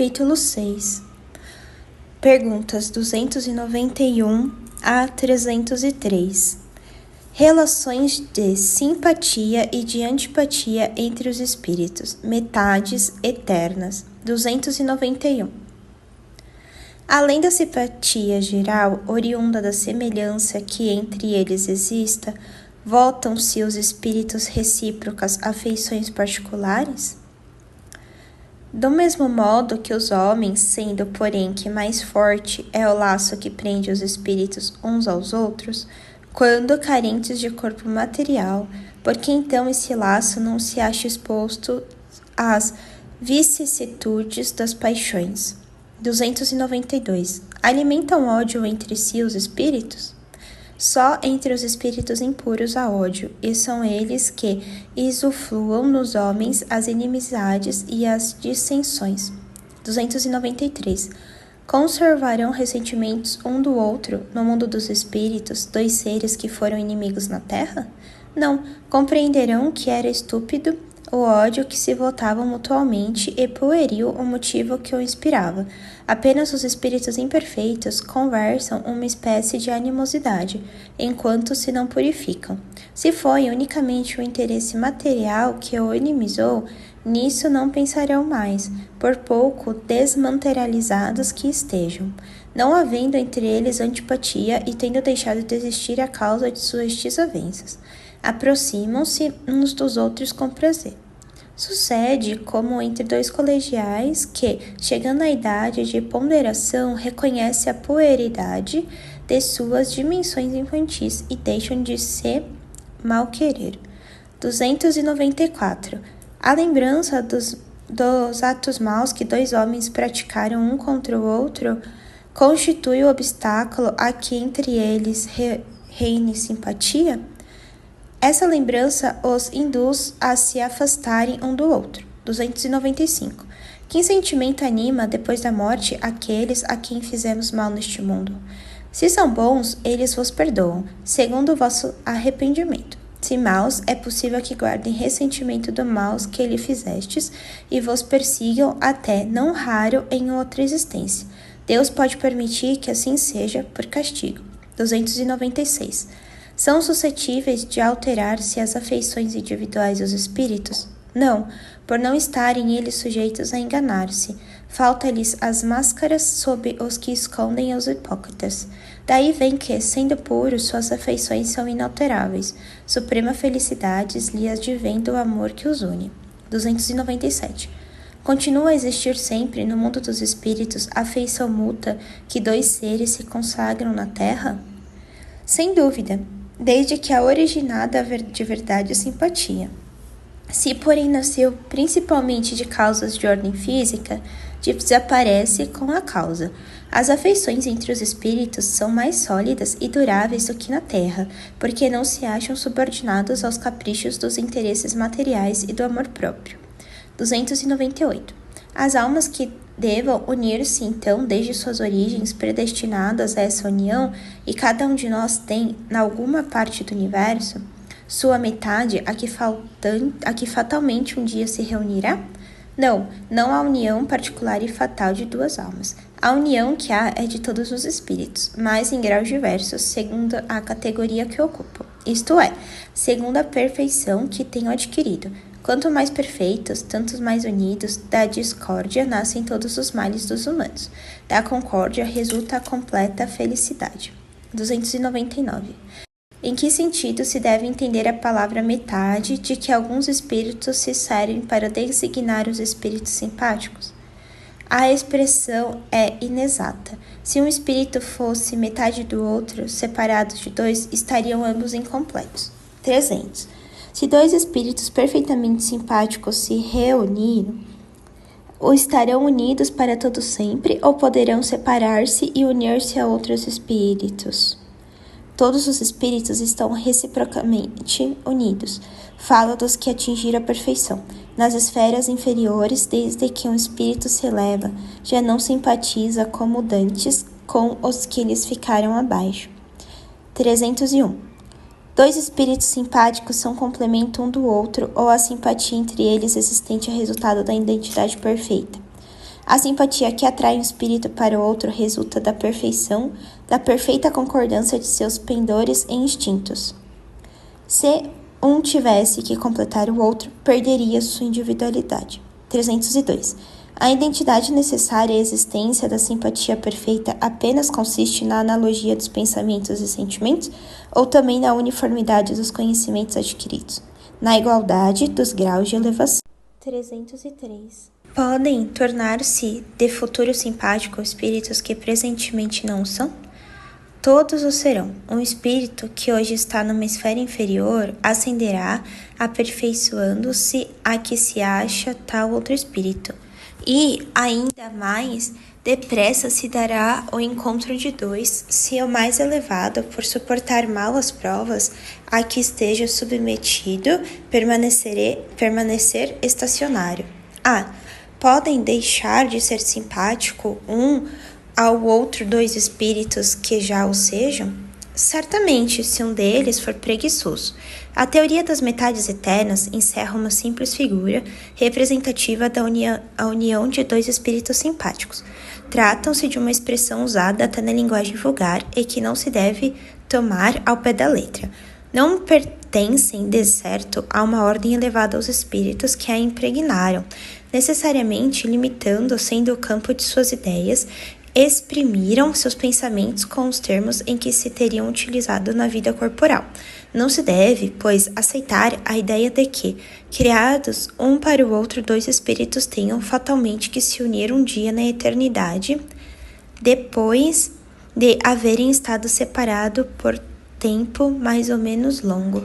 Capítulo 6. Perguntas 291 a 303. Relações de simpatia e de antipatia entre os espíritos, metades eternas. 291. Além da simpatia geral, oriunda da semelhança que entre eles exista, votam-se os espíritos recíprocas afeições particulares? Do mesmo modo que os homens, sendo, porém, que mais forte é o laço que prende os espíritos uns aos outros, quando carentes de corpo material, porque então esse laço não se acha exposto às vicissitudes das paixões. 292. Alimentam ódio entre si os espíritos? Só entre os espíritos impuros há ódio, e são eles que insufluam nos homens as inimizades e as dissensões. 293. Conservarão ressentimentos um do outro no mundo dos espíritos, dois seres que foram inimigos na terra? Não, compreenderão que era estúpido o ódio que se votavam mutualmente e pueril o motivo que o inspirava. Apenas os espíritos imperfeitos conversam uma espécie de animosidade, enquanto se não purificam. Se foi unicamente o interesse material que o inimizou, nisso não pensarão mais, por pouco desmaterializados que estejam. Não havendo entre eles antipatia e tendo deixado de existir a causa de suas desavenças, aproximam-se uns dos outros com prazer. Sucede como entre dois colegiais que, chegando à idade de ponderação, reconhecem a puerilidade de suas dimensões infantis e deixam de se mal-querer. 294. A lembrança dos atos maus que dois homens praticaram um contra o outro constitui o obstáculo a que entre eles reine simpatia? Essa lembrança os induz a se afastarem um do outro. 295. Que sentimento anima, depois da morte, aqueles a quem fizemos mal neste mundo? Se são bons, eles vos perdoam, segundo o vosso arrependimento. Se maus, é possível que guardem ressentimento do mal que lhe fizestes e vos persigam até, não raro, em outra existência. Deus pode permitir que assim seja por castigo. 296. São suscetíveis de alterar-se as afeições individuais dos espíritos? Não, por não estarem eles sujeitos a enganar-se. Falta-lhes as máscaras sob os que escondem os hipócritas. Daí vem que, sendo puros, suas afeições são inalteráveis. Suprema felicidade lhe advém do amor que os une. 297. Continua a existir sempre, no mundo dos espíritos, a afeição mútua que dois seres se consagram na terra? Sem dúvida, desde que a originada de verdade a simpatia. Se, porém, nasceu principalmente de causas de ordem física, desaparece com a causa. As afeições entre os espíritos são mais sólidas e duráveis do que na terra, porque não se acham subordinados aos caprichos dos interesses materiais e do amor próprio. 298. As almas que devam unir-se, então, desde suas origens, predestinadas a essa união, e cada um de nós tem, em alguma parte do universo, sua metade, a que fatalmente um dia se reunirá? Não a união particular e fatal de duas almas. A união que há é de todos os espíritos, mas em graus diversos, segundo a categoria que ocupam, isto é, segundo a perfeição que tenham adquirido. Quanto mais perfeitos, tantos mais unidos, da discórdia nascem todos os males dos humanos. Da concórdia resulta a completa felicidade. 299. Em que sentido se deve entender a palavra metade de que alguns espíritos se servem para designar os espíritos simpáticos? A expressão é inexata. Se um espírito fosse metade do outro, separados de dois, estariam ambos incompletos. 300. Se dois espíritos perfeitamente simpáticos se reunirem, ou estarão unidos para todo sempre, ou poderão separar-se e unir-se a outros espíritos? Todos os espíritos estão reciprocamente unidos. Falo dos que atingiram a perfeição. Nas esferas inferiores, desde que um espírito se eleva, já não simpatiza como dantes com os que lhes ficaram abaixo. 301. Dois espíritos simpáticos são complemento um do outro, ou a simpatia entre eles existente é resultado da identidade perfeita. A simpatia que atrai um espírito para o outro resulta da perfeita concordância de seus pendores e instintos. Se um tivesse que completar o outro, perderia sua individualidade. 302. A identidade necessária à existência da simpatia perfeita apenas consiste na analogia dos pensamentos e sentimentos, ou também na uniformidade dos conhecimentos adquiridos, na igualdade dos graus de elevação. 303. Podem tornar-se de futuro simpático espíritos que presentemente não o são? Todos o serão. Um espírito que hoje está numa esfera inferior ascenderá, aperfeiçoando-se a que se acha tal outro espírito. E, ainda mais, depressa se dará o encontro de dois, se o mais elevado, por suportar mal as provas a que esteja submetido, permanecer estacionário. Podem deixar de ser simpático um ao outro dois espíritos que já o sejam? Certamente, se um deles for preguiçoso. A teoria das metades eternas encerra uma simples figura representativa da união de dois espíritos simpáticos. Tratam-se de uma expressão usada até na linguagem vulgar e que não se deve tomar ao pé da letra. Não pertencem, de certo, a uma ordem elevada aos espíritos que a impregnaram, necessariamente limitando, sendo o campo de suas ideias, exprimiram seus pensamentos com os termos em que se teriam utilizado na vida corporal. Não se deve, pois, aceitar a ideia de que, criados um para o outro, dois espíritos tenham fatalmente que se unir um dia na eternidade, depois de haverem estado separados por tempo mais ou menos longo.